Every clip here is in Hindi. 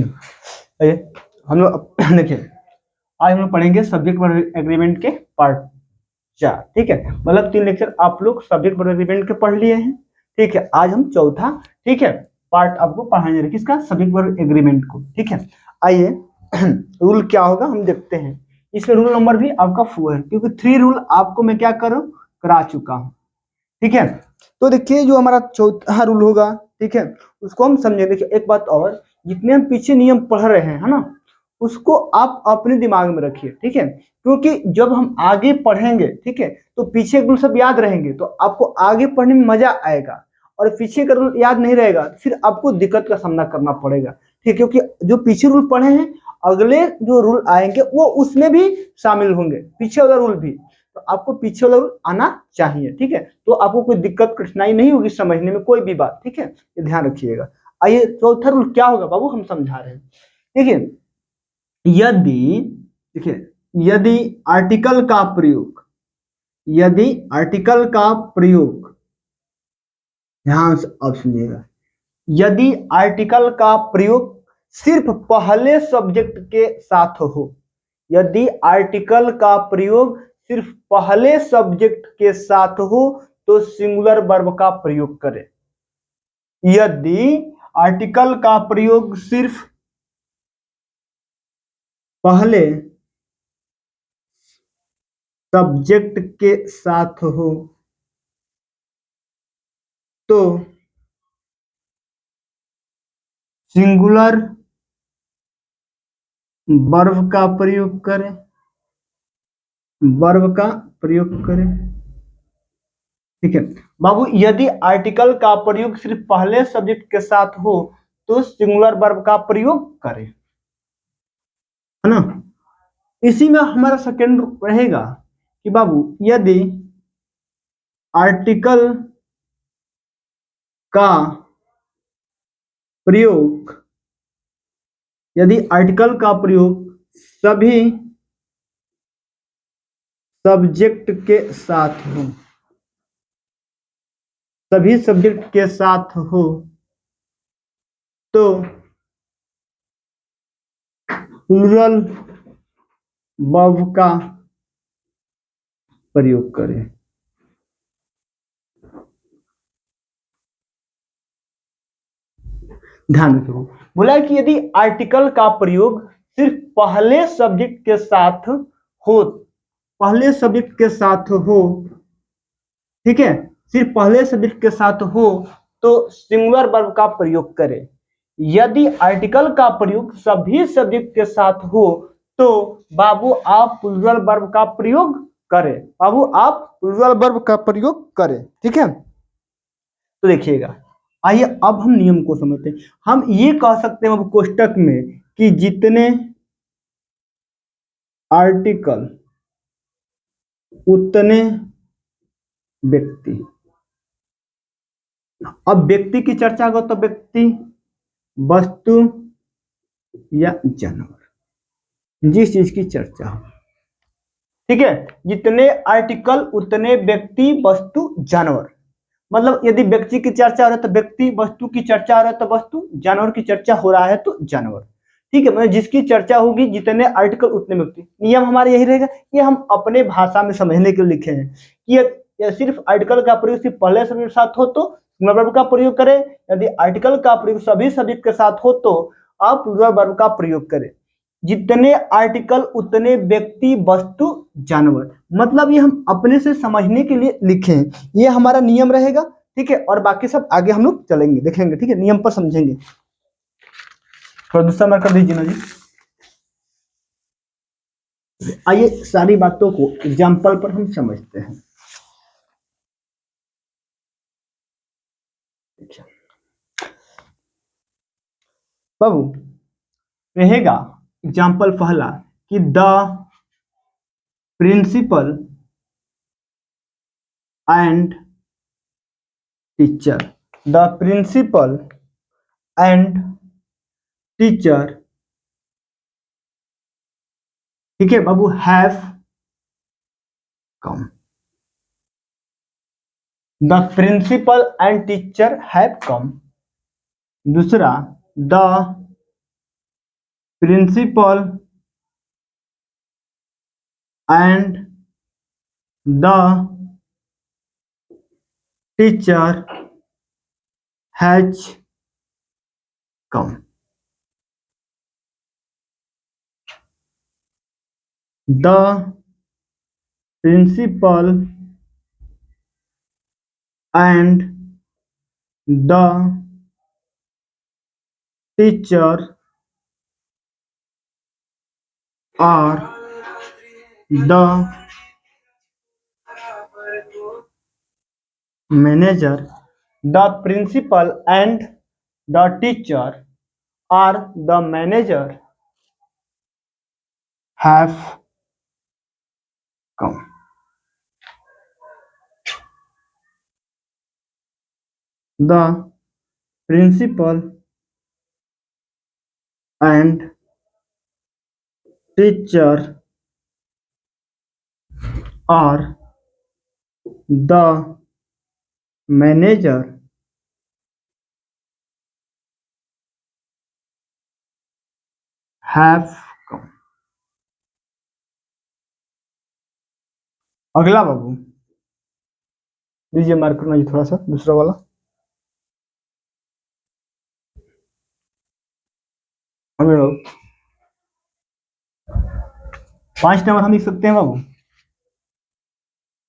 आइए हम लोग देखिए, आज हम लोग पढ़ेंगे सब्जेक्ट वर्ब एग्रीमेंट के पार्ट 4। ठीक है, मतलब 3 लेक्चर आप लोग सब्जेक्ट वर्ब एग्रीमेंट के पढ़ लिए हैं। ठीक है, आज हम चौथा, ठीक है, पार्ट आपको पढ़ाने जा रहे हैं, किसका, सब्जेक्ट वर्ब एग्रीमेंट को। ठीक है, आइए रूल क्या होगा हम देखते हैं। इसमें रूल नंबर भी आपका 4 है, क्योंकि 3 रूल आपको मैं क्या करूं, करा चुका हूं। ठीक है, तो देखिए जो हमारा चौथा रूल होगा, ठीक है, उसको हम समझेंगे। देखिए एक बात और, जितने हम पीछे नियम पढ़ रहे हैं, है ना, उसको आप अपने दिमाग में रखिए। ठीक है, क्योंकि जब हम आगे पढ़ेंगे, ठीक है, तो पीछे के रूल सब याद रहेंगे, तो आपको आगे पढ़ने में मजा आएगा। और पीछे का रूल याद नहीं रहेगा, फिर आपको दिक्कत का सामना करना पड़ेगा। ठीक है, क्योंकि जो पीछे रूल पढ़े हैं, अगले जो रूल आएंगे वो उसमें भी शामिल होंगे, पीछे वाला रूल भी। तो आपको पीछे वाला रूल आना चाहिए। ठीक है, तो आपको कोई दिक्कत कठिनाई नहीं होगी समझने में कोई भी बात। ठीक है, ये ध्यान रखिएगा। आइए चौथा रूल क्या होगा बाबू, हम समझा रहे हैं। देखिए यदि, देखिए यदि आर्टिकल का प्रयोग, यदि आर्टिकल का प्रयोग, ध्यान से अब सुनिएगा, यदि आर्टिकल का प्रयोग सिर्फ पहले सब्जेक्ट के साथ हो, यदि आर्टिकल का प्रयोग सिर्फ पहले सब्जेक्ट के साथ हो तो सिंगुलर वर्ब का प्रयोग करें। यदि आर्टिकल का प्रयोग सिर्फ पहले सब्जेक्ट के साथ हो तो सिंगुलर वर्ब का प्रयोग करें, वर्ब का प्रयोग करें। ठीक है बाबू, यदि आर्टिकल का प्रयोग सिर्फ पहले सब्जेक्ट के साथ हो तो सिंगुलर वर्ब का प्रयोग करें, है ना। इसी में हमारा सेकेंड रहेगा कि बाबू यदि आर्टिकल का प्रयोग, यदि आर्टिकल का प्रयोग सभी सब्जेक्ट के साथ हो, सभी सब्जेक्ट के साथ हो तो प्लूरल वर्ब का प्रयोग करें। ध्यान रखो, बोला कि यदि आर्टिकल का प्रयोग सिर्फ पहले सब्जेक्ट के साथ हो, पहले सब्जेक्ट के साथ हो, ठीक है, सिर्फ पहले सब्जेक्ट के साथ हो तो सिंगुलर वर्ब का प्रयोग करें। यदि आर्टिकल का प्रयोग सभी सब्जेक्ट के साथ हो तो बाबू आप प्लूरल वर्ब का प्रयोग करें, बाबू आप प्लूरल वर्ब का प्रयोग करें। ठीक है, तो देखिएगा, आइए अब हम नियम को समझते हैं। हम ये कह सकते हैं अब कोष्टक में कि जितने आर्टिकल उतने व्यक्ति। अब व्यक्ति की चर्चा हो तो व्यक्ति, वस्तु या जानवर, जिस चीज की चर्चा हो। ठीक है, जितने आर्टिकल उतने व्यक्ति, वस्तु, जानवर। मतलब यदि व्यक्ति की चर्चा हो रहा है तो व्यक्ति, वस्तु की चर्चा हो रहा है तो वस्तु, जानवर की चर्चा हो रहा है तो जानवर। ठीक है, मतलब जिसकी चर्चा होगी जितने आर्टिकल उतने व्यक्ति। नियम हमारा यही रहेगा, ये हम अपने भाषा में समझने के लिए लिखे हैं कि ये सिर्फ आर्टिकल का प्रयोग सिर्फ पहले सब्जेक्ट के साथ हो तो प्लूरल वर्ब का प्रयोग करें, यदि आर्टिकल का प्रयोग सभी सब्जेक्ट के साथ हो तो आप प्लूरल वर्ब का प्रयोग करें। जितने आर्टिकल उतने व्यक्ति, वस्तु, जानवर। मतलब ये हम अपने से समझने के लिए लिखे हैं, ये हमारा नियम रहेगा। ठीक है, और बाकी सब आगे हम लोग चलेंगे, देखेंगे। ठीक है, नियम पर समझेंगे। थोड़ा दूसरा मार्क कर दीजिए ना जी। आइए सारी बातों को एग्जाम्पल पर हम समझते हैं। बाबू रहेगा एग्जाम्पल पहला कि the principal and teacher, the principal and teacher, ठीक है बाबू, have come. The principal and teacher have come. दूसरा, the principal and the teacher has come. The principal and the teacher are the manager. The principal and the teacher are the manager have come. The principal and teacher are the manager have come. अगला बाबू दीजिए मार्कर में थोड़ा सा दूसरा वाला। हमें 5 नंबर हम लिख सकते हैं बाबू,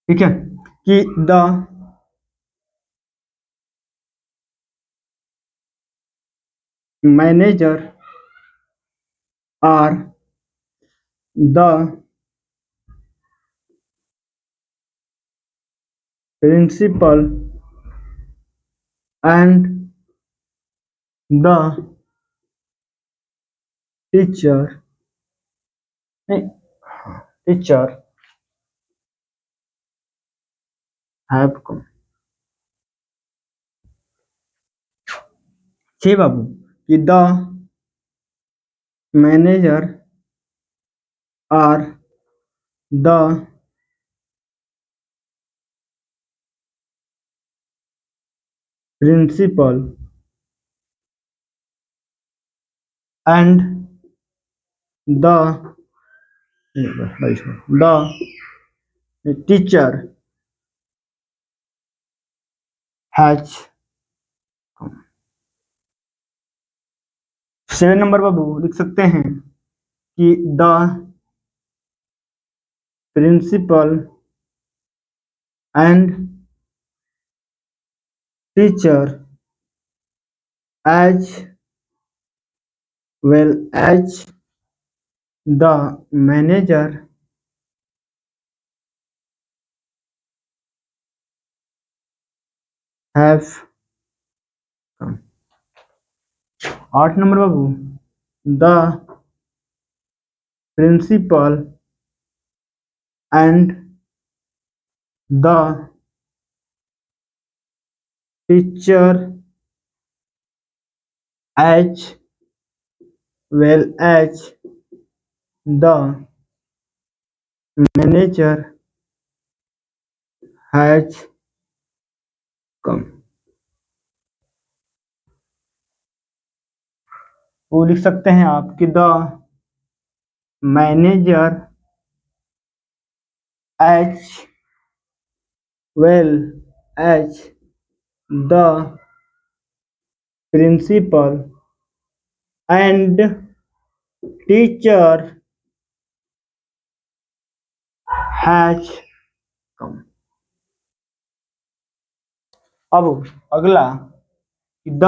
ठीक है, कि the manager are the principal and the teacher have come. जी बाबू, कि the manager are the principal and the teacher has come. 7 number बाबू लिख सकते हैं कि the principal and teacher as well as the manager have come। 8 number बाबू, the principal and the teacher as well as the manager has come। वो लिख सकते हैं आप कि the manager as well as the principal and teacher has come। अब अगला, the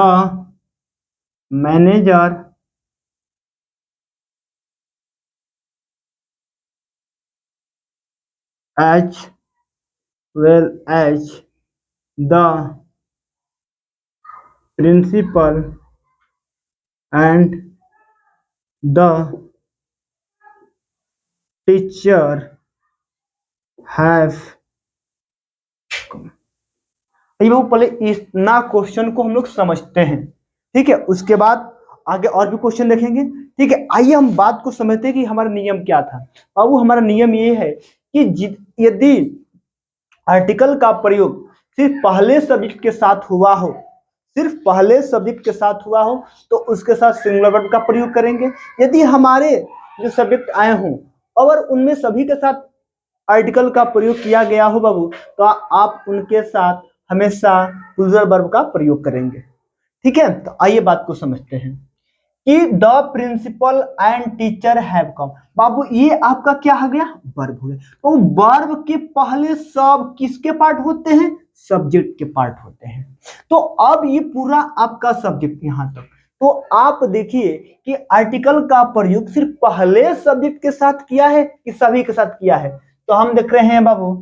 manager as well as the principal and the teacher have come। ये वो पहले इस ना क्वेश्चन को हम लोग समझते हैं, ठीक है, उसके बाद आगे और भी क्वेश्चन देखेंगे, ठीक है। आइए हम बात को समझते हैं कि हमारा नियम क्या था। अब वो हमारा नियम ये है कि यदि आर्टिकल का प्रयोग सिर्फ पहले सब्जेक्ट के साथ हुआ हो, सिर्फ पहले सब्जेक्ट के साथ हुआ हो तो उसके साथ सिंगुलर वर्ब का प्रयोग करेंगे। यदि हमारे जो सब्जेक्ट आए हों और उनमें सभी के साथ आर्टिकल का प्रयोग किया गया हो बाबू, तो आप उनके साथ हमेशा प्लूरल वर्ब का प्रयोग करेंगे। ठीक है, तो आइए बात को समझते हैं कि the principal and teacher have come. बाबू ये आपका क्या हो गया, वर्ब हो गया। तो वर्ब के पहले सब किसके पार्ट होते हैं, सब्जेक्ट के पार्ट होते हैं। तो अब ये पूरा आपका सब्जेक्ट यहां तक, तो आप देखिए कि आर्टिकल का प्रयोग सिर्फ पहले सब्जेक्ट के साथ किया है कि सभी के साथ किया है। तो हम देख रहे हैं बाबू,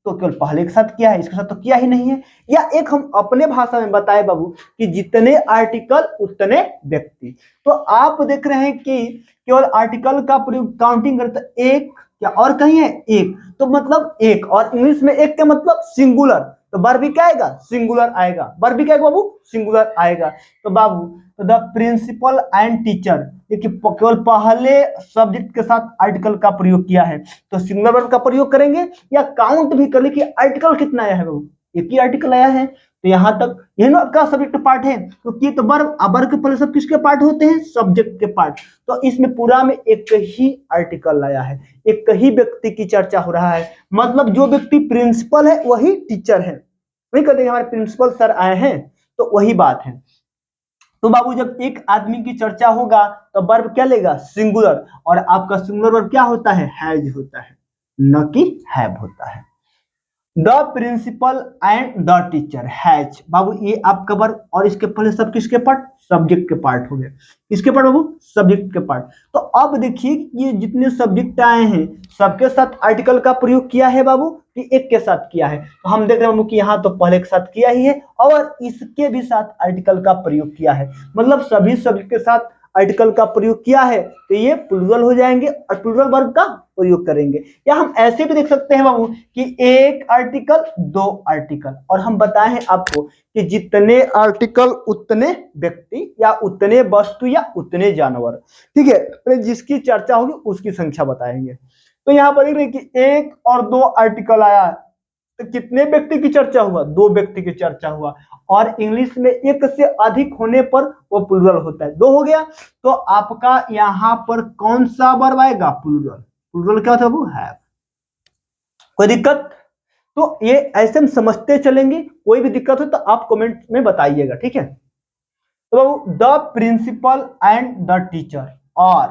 तो केवल पहले के साथ किया है, इसके साथ तो किया ही नहीं है। या एक हम अपने भाषा में बताए बाबू कि जितने आर्टिकल उतने व्यक्ति। तो आप देख रहे हैं कि केवल आर्टिकल का प्रयोग काउंटिंग करते एक या और कहीं है एक, तो मतलब एक, और इंग्लिश में एक का मतलब सिंगुलर, तो वर्ब भी क्या आएगा, सिंगुलर आएगा। वर्ब भी क्या आएगा बाबू, सिंगुलर आएगा। तो बाबू तो द प्रिंसिपल एंड टीचर, देखिए केवल पहले सब्जेक्ट के साथ आर्टिकल का प्रयोग किया है, तो सिंगुलर वर्ब का प्रयोग करेंगे या काउंट भी कर ले कि आर्टिकल कितना आया है बाबू, एक ही आर्टिकल आया है। तो यहां तक यही ना आपका सब्जेक्ट पार्ट है, क्योंकि तो वर्ब, वर्ब के पहले सब किसके पार्ट होते हैं, सब्जेक्ट के पार्ट। तो इसमें पूरा में एक ही आर्टिकल आया है, एक ही व्यक्ति की चर्चा हो रहा है, मतलब जो व्यक्ति प्रिंसिपल है वही टीचर है। वही कहते हैं हमारे प्रिंसिपल सर आए हैं, तो वही बात है। तो बाबू जब एक आदमी की चर्चा होगा तो वर्ब क्या लेगा, सिंगुलर, और आपका सिंगुलर वर्ब क्या होता है, हैज होता है, न कि हैव होता है। The principal and the teacher has, बाबू ये आपका वर्ब, और इसके पहले सब किसके पार्ट, सब्जेक्ट के पार्ट हो गए। किसके पार्ट बाबू, सब्जेक्ट के पार्ट। तो अब देखिए ये जितने सब्जेक्ट आए हैं सबके साथ आर्टिकल का प्रयोग किया है बाबू कि एक के साथ किया है। तो हम देख रहे हैं बाबू कि यहाँ तो पहले के साथ किया ही है और इसके भी साथ आर्टिकल का प्रयोग किया है, मतलब सभी सब्जेक्ट के साथ आर्टिकल का प्रयोग किया है, तो ये प्लूरल हो जाएंगे और प्लूरल वर्ब का प्रयोग करेंगे। या हम ऐसे भी देख सकते हैं बाबू कि एक आर्टिकल दो आर्टिकल, और हम बताए हैं आपको कि जितने आर्टिकल उतने व्यक्ति या उतने वस्तु या उतने जानवर। ठीक है, जिसकी चर्चा होगी उसकी संख्या बताएंगे। तो यहाँ पर देख रहे कि एक और दो आर्टिकल आया, तो कितने व्यक्ति की चर्चा हुआ, दो व्यक्ति की चर्चा हुआ, और इंग्लिश में एक से अधिक होने पर वो प्लूरल होता है। दो हो गया, तो आपका यहाँ पर कौन सा वर्ब आएगा, प्लूरल। प्लूरल क्या था वो, हैव। कोई दिक्कत, तो ये ऐसे हम समझते चलेंगे, कोई भी दिक्कत हो तो आप कमेंट में बताइएगा। ठीक है, तो the principal and the teacher, और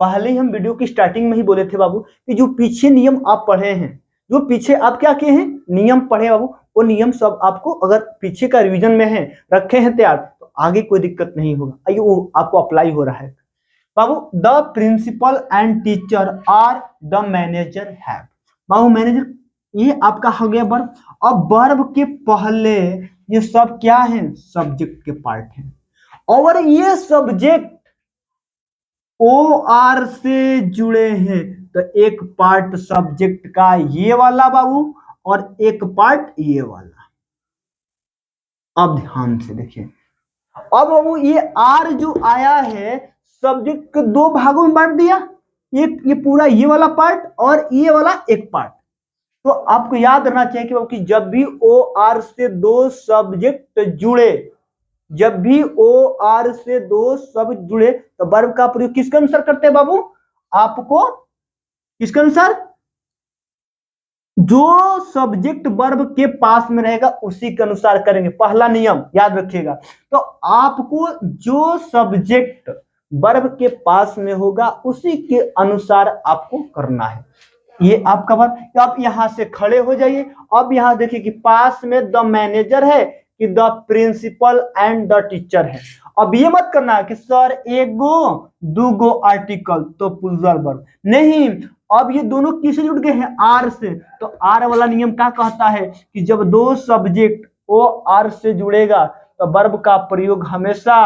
पहले ही हम वीडियो की स्टार्टिंग में ही बोले थे बाबू कि जो पीछे नियम आप पढ़े हैं, जो पीछे आप क्या किए हैं, नियम पढ़े बाबू, वो नियम सब आपको अगर पीछे का रिवीजन में है, रखे हैं तैयार, तो आगे कोई दिक्कत नहीं होगा। आइए वो आपको अप्लाई हो रहा है बाबू। The principal and teacher are the manager have, बाबू मैनेजर ये आपका हो गया वर्ब। अब वर्ब के पहले ये सब क्या है, सब्जेक्ट के पार्ट है, और ये सब्जेक्ट ओ आर से जुड़े हैं, तो एक पार्ट सब्जेक्ट का ये वाला बाबू और एक पार्ट ये वाला। अब ध्यान से देखिए, अब बाबू ये आर जो आया है सब्जेक्ट को दो भागों में बांट दिया, एक ये पूरा ये वाला पार्ट और ये वाला एक पार्ट। तो आपको याद रखना चाहिए कि बाबू कि जब भी ओ आर से दो सब्जेक्ट जुड़े, जब भी ओ आर से दो शब्द जुड़े, तो वर्ब का प्रयोग किसके अनुसार करते हैं बाबू, आपको किसके अनुसार, जो सब्जेक्ट वर्ब के पास में रहेगा उसी के अनुसार करेंगे। पहला नियम याद रखिएगा, तो आपको जो सब्जेक्ट वर्ब के पास में होगा उसी के अनुसार आपको करना है। ये आपका वर्ब। आप यहां से खड़े हो जाइए, अब यहां देखिए कि पास में द मैनेजर है कि the principal and the teacher है। अब ये मत करना है कि सर एक गो दो गो आर्टिकल तो प्लूरल वर्ब नहीं, अब ये दोनों किससे जुड़ गए हैं, आर से। तो आर वाला नियम क्या कहता है कि जब दो सब्जेक्ट ओ आर से जुड़ेगा तो वर्ब का प्रयोग हमेशा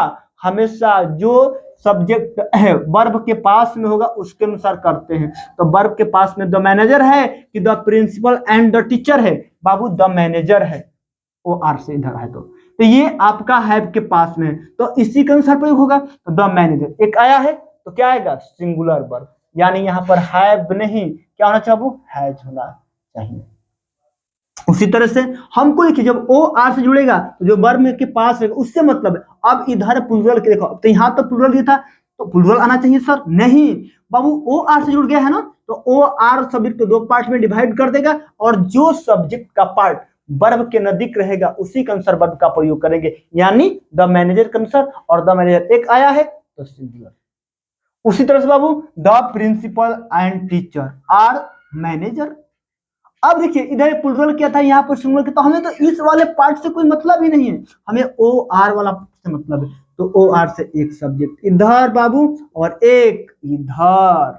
हमेशा जो सब्जेक्ट है वर्ब के पास में होगा उसके अनुसार करते हैं। तो वर्ब के पास में द मैनेजर है कि the principal and the teacher है, बाबू द मैनेजर है, ओ आर से इधर है, तो ये आपका हैव के पास में, तो इसी के अनुसार प्रयोग होगा। तो द मैनेजर एक आया है तो क्या आएगा, सिंगुलर वर्ब, यानी यहाँ पर हैव नहीं, क्या होना चाहिए, हैज होना चाहिए। उसी तरह से हमको देखिए जब ओ आर से जुड़ेगा तो जो वर्ब के पास है उससे मतलब है। अब इधर प्लूरल के देखो, तो यहाँ तो प्लूरल दिया था तो प्लूरल आना चाहिए सर, नहीं बाबू ओ आर से जुड़ गया है ना, तो ओ आर सब्जेक्ट को दो पार्ट में डिवाइड कर देगा और जो सब्जेक्ट का पार्ट वर्ब के नजदीक रहेगा उसी के अनुसार वर्ब का प्रयोग करेंगे, यानी द मैनेजर के अनुसार, और द मैनेजर एक आया है तो सिंगुलर। उसी तरह से बाबू the principal and teacher are manager. अब देखिए इधर प्लूरल क्या था, यहाँ पर सिंगुलर क्या, तो हमें तो इस वाले पार्ट से कोई मतलब ही नहीं है, हमें ओ आर वाला से मतलब है, तो ओ आर से एक सब्जेक्ट इधर बाबू और एक इधर,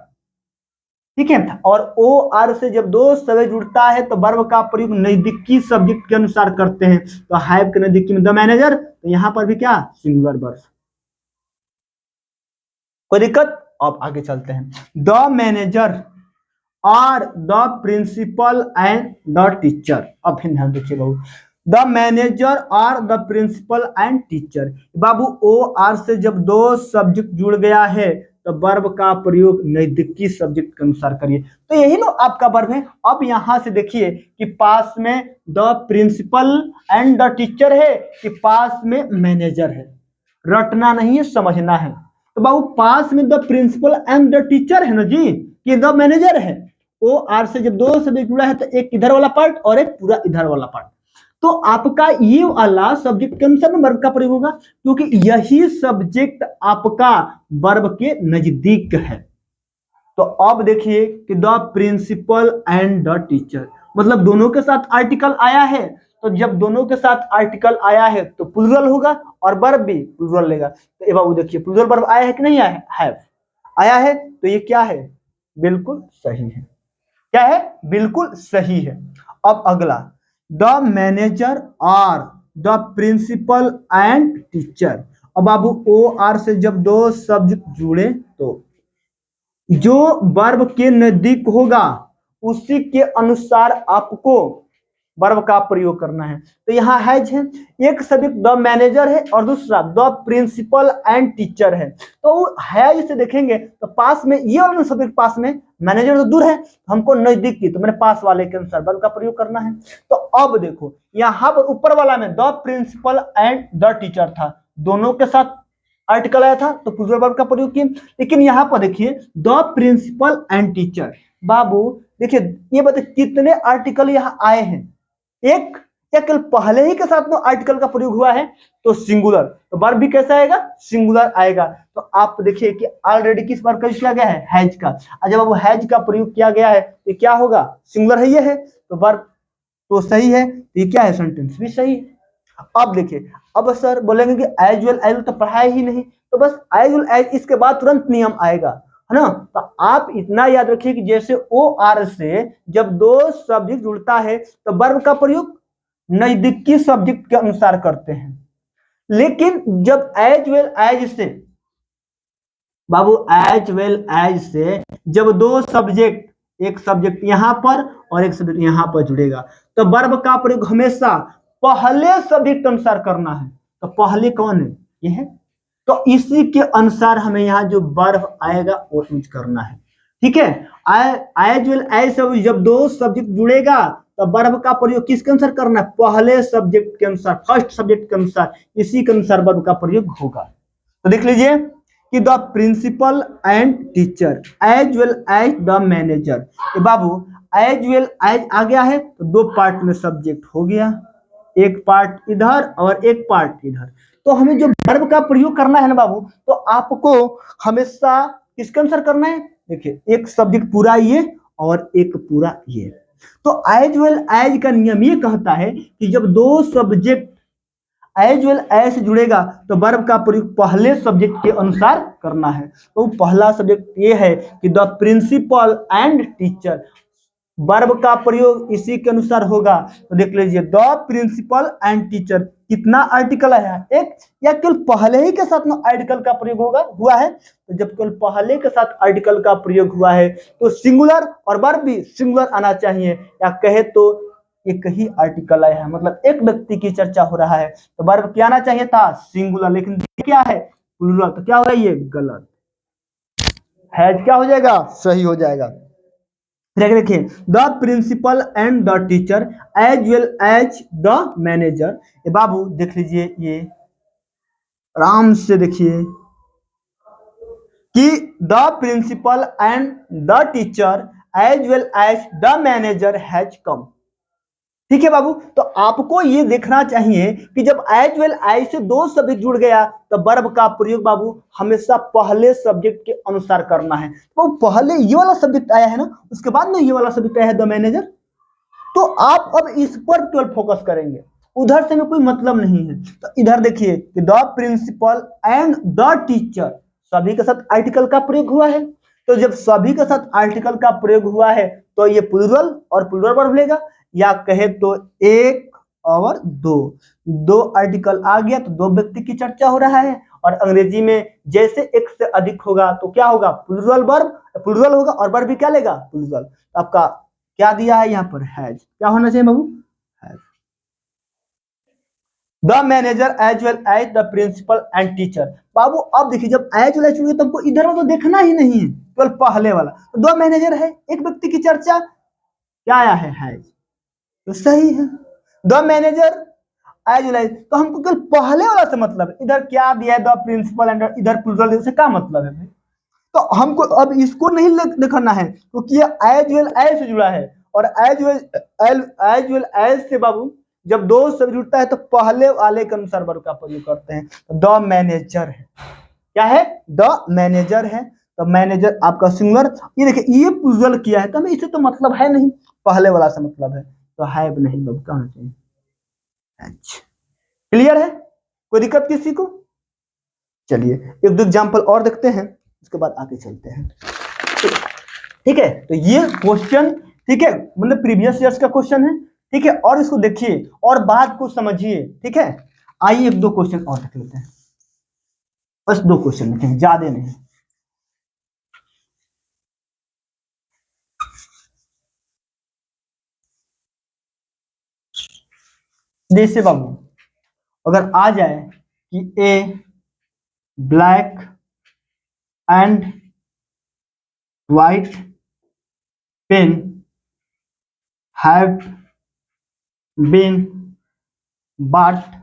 ठीक है। और ओ आर से जब दो सब्जेक्ट जुड़ता है तो वर्ब का प्रयोग नजदीकी सब्जेक्ट के अनुसार करते हैं, तो हैव के नजदीकी में द मैनेजर, तो यहाँ पर भी क्या सिंगुलर वर्ब। कोई दिक्कत? अब आगे चलते हैं। The manager are the principal and the teacher. अब फिर ध्यान देखिए बाबू, the manager are the principal and teacher. बाबू ओ आर से जब दो सब्जेक्ट जुड़ गया है तो वर्ब का प्रयोग नजदीकी सब्जेक्ट के अनुसार करिए, तो यही लो आपका वर्ब है। अब यहां से देखिए कि पास में the principal and the teacher है कि पास में मैनेजर है, रटना नहीं है समझना है। तो बाबू पास में the principal and the teacher है ना जी, कि द मैनेजर है। ओ आर से जब दो सब्जेक्ट जुड़ा है तो एक इधर वाला पार्ट और एक पूरा इधर वाला पार्ट, तो आपका ये वाला सब्जेक्ट के अनुसार वर्ब का प्रयोग होगा, क्योंकि यही सब्जेक्ट आपका वर्ब के नजदीक है। तो अब देखिए कि the principal and the teacher, मतलब दोनों के साथ आर्टिकल आया है, तो जब दोनों के साथ आर्टिकल आया है तो प्लूरल होगा और वर्ब भी प्लूरल लेगा। तो ये बाबू देखिए प्लूरल वर्ब आया है कि नहीं आया है, हैव आया है, तो ये क्या है, बिल्कुल सही है। क्या है, बिल्कुल सही है। अब अगला, the manager are the principal and teacher. अब बाबू ओ आर से जब दो शब्द जुड़े तो जो वर्ब के नजदीक होगा उसी के अनुसार आपको वर्ब का प्रयोग करना है। तो यहाँ हैज है, एक सब्जेक्ट द मैनेजर है और दूसरा द प्रिंसिपल एंड टीचर है, तो हैज से देखेंगे तो पास में ये वाला सब्जेक्ट पास में, मैनेजर तो दूर है, हमको नजदीक की, तो मैंने पास वाले के अनुसार वर्ब का प्रयोग करना है। तो अब देखो यहाँ पर ऊपर वाला में the principal and the teacher था, दोनों के साथ आर्टिकल आया था तो प्लूरल वर्ब का प्रयोग किए, लेकिन यहाँ पर देखिए द प्रिंसिपल एंड टीचर। बाबू देखिए ये बताइए कितने आर्टिकल यहाँ आए हैं, एक केवल पहले ही के साथ में आर्टिकल का प्रयोग हुआ है तो सिंगुलर, तो वर्ब भी कैसा आएगा, सिंगुलर आएगा। तो आप देखिए कि ऑलरेडी किस बार का यूज किया गया है, हैज का, और जब अब हैज का प्रयोग किया गया है तो क्या होगा, सिंगुलर है, ये है तो वर्ब तो सही है, तो ये क्या है, सेंटेंस भी सही है। अब देखिए, अब सर बोलेंगे कि एज वेल तो पढ़ाया ही नहीं, तो बस एज वेल एज इसके बाद तुरंत नियम आएगा, है ना। तो आप इतना याद रखिए कि जैसे ओ आर से जब दो सब्जेक्ट जुड़ता है तो वर्ब का प्रयोग नजदीकी सब्जेक्ट के अनुसार करते हैं, लेकिन जब एज वेल एज से बाबू एज वेल एज से जब दो सब्जेक्ट, एक सब्जेक्ट यहां पर और एक सब्जेक्ट यहां पर जुड़ेगा तो वर्ब का प्रयोग हमेशा पहले सब्जेक्ट अनुसार करना है। तो पहले कौन है, ये है, तो इसी के अनुसार हमें यहाँ जो वर्ब आएगा वो यूज करना है, ठीक है। एज वेल एज से जब दो सब्जेक्ट जुड़ेगा तो वर्ब का प्रयोग किसके अनुसार करना है, पहले सब्जेक्ट के अनुसार, फर्स्ट सब्जेक्ट के अनुसार, इसी के अनुसार वर्ब का प्रयोग होगा। तो देख लीजिए कि the principal and teacher as well as the manager. बाबू एज वेल एज आ गया है तो दो पार्ट में सब्जेक्ट हो गया, एक पार्ट इधर और एक पार्ट इधर, तो हमें जो वर्ब का प्रयोग करना है ना बाबू, तो आपको हमेशा किसके अनुसार करना है, देखिए एक सब्जेक्ट पूरा ये और एक पूरा ये, तो एज वेल एज का नियम ये कहता है कि जब दो सब्जेक्ट एज वेल एज से जुड़ेगा तो वर्ब का प्रयोग पहले सब्जेक्ट के अनुसार करना है। तो पहला सब्जेक्ट ये है कि the principal and teacher, verb का प्रयोग इसी के अनुसार होगा। तो देख लीजिए द प्रिंसिपल एंड टीचर, कितना आर्टिकल है, एक, या केवल पहले ही के साथ में आर्टिकल का प्रयोग होगा हुआ है, तो जब केवल पहले के साथ आर्टिकल का प्रयोग हुआ है तो सिंगुलर और वर्ब भी सिंगुलर आना चाहिए, या कहे तो एक ही आर्टिकल आया है, मतलब एक व्यक्ति की चर्चा हो रहा है तो वर्ब क्या आना चाहिए था, सिंगुलर, लेकिन क्या है प्लूरल, तो क्या होगा, ये गलत, हैज क्या हो जाएगा, सही हो जाएगा। फिर आगे देखिए, the principal and the teacher as well as the manager. ये बाबू देख लीजिए, ये आराम से देखिए कि the principal and the teacher as well as the manager has come. ठीक है बाबू, तो आपको ये देखना चाहिए कि जब एज वेल एज से दो सब्जेक्ट जुड़ गया तो वर्ब का प्रयोग बाबू हमेशा पहले सब्जेक्ट के अनुसार करना है। तो पहले ये वाला सब्जेक्ट आया है ना, उसके बाद में ये वाला सब्जेक्ट आया है द मैनेजर, तो आप अब इस पर केवल फोकस करेंगे, उधर से में कोई मतलब नहीं है। तो इधर देखिए कि the principal and the teacher, सभी के साथ आर्टिकल का प्रयोग हुआ है। तो जब सभी के साथ आर्टिकल का प्रयोग हुआ है तो ये प्लूरल और प्लूरल वर्ब लेगा, या कहे तो एक और दो, दो आर्टिकल आ गया तो दो व्यक्ति की चर्चा हो रहा है। और अंग्रेजी में जैसे एक से अधिक होगा तो क्या होगा, प्लूरल वर्ब, प्लूरल होगा और वर्ब भी क्या लेगा, प्लूरल। तो आपका क्या दिया है यहाँ पर, हैज, क्या होना चाहिए बाबू, has. The manager as well as the principal and teacher. बाबू अब देखिए जब एज वेल एज होगी तो हमको इधर तो देखना ही नहीं है, केवल पहले वाला। तो द मैनेजर है, एक व्यक्ति की चर्चा, क्या आया है, हैज, तो सही है। The manager as well as, तो हमको केवल पहले वाला से मतलब है। इधर क्या दिया है, द प्रिंसिपल एंड इधर प्लूरल, से क्या मतलब है भाई। तो हमको अब इसको नहीं लिखना है क्योंकि ये एज वेल एज से जुड़ा है, और एज वेल एज से बाबू जब दो सब जुड़ता है तो पहले वाले के अनुसार वर्ब का प्रयोग करते हैं। तो द मैनेजर है, क्या है, द मैनेजर है। तो मैनेजर आपका सिंगुलर, ये देखिए ये प्लूरल किया है तो हमें इसे तो मतलब है नहीं, पहले वाला से मतलब है, तो हैव नहीं बाबू, क्या होना चाहिए, अच्छा। क्लियर है, कोई दिक्कत किसी को। चलिए एक दो एग्जाम्पल और देखते हैं, उसके बाद आगे चलते हैं। ठीक है, तो ये क्वेश्चन, ठीक है, मतलब प्रीवियस ईयर्स का क्वेश्चन है। ठीक है, और इसको देखिए और बात को समझिए। ठीक है, आइए एक दो क्वेश्चन और देख लेते हैं, बस दो क्वेश्चन देखें, ज्यादा नहीं। जैसे बाबू अगर आ जाए कि a black and white pen have been bought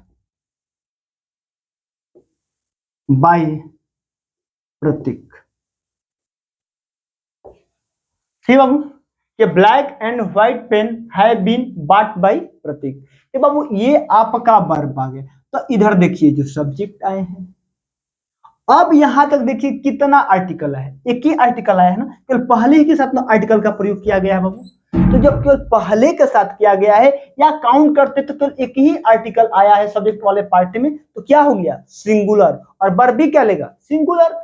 by Prateek. ठीक बाबू, कि black and white pen have been bought by Prateek. ये बाबू ये आपका वर्ब आ गया। तो इधर देखिए जो सब्जेक्ट आए हैं, अब यहां तक देखिए कितना आर्टिकल है, एक ही आर्टिकल आया है ना, केवल पहले ही के साथ ना आर्टिकल का प्रयोग किया गया है बाबू। तो जब केवल पहले के साथ किया गया है या काउंट करते तो केवल एक ही आर्टिकल आया है सब्जेक्ट वाले पार्ट में, तो क्या हो गया, सिंगुलर, और वर्ब भी क्या लेगा, सिंगुलर।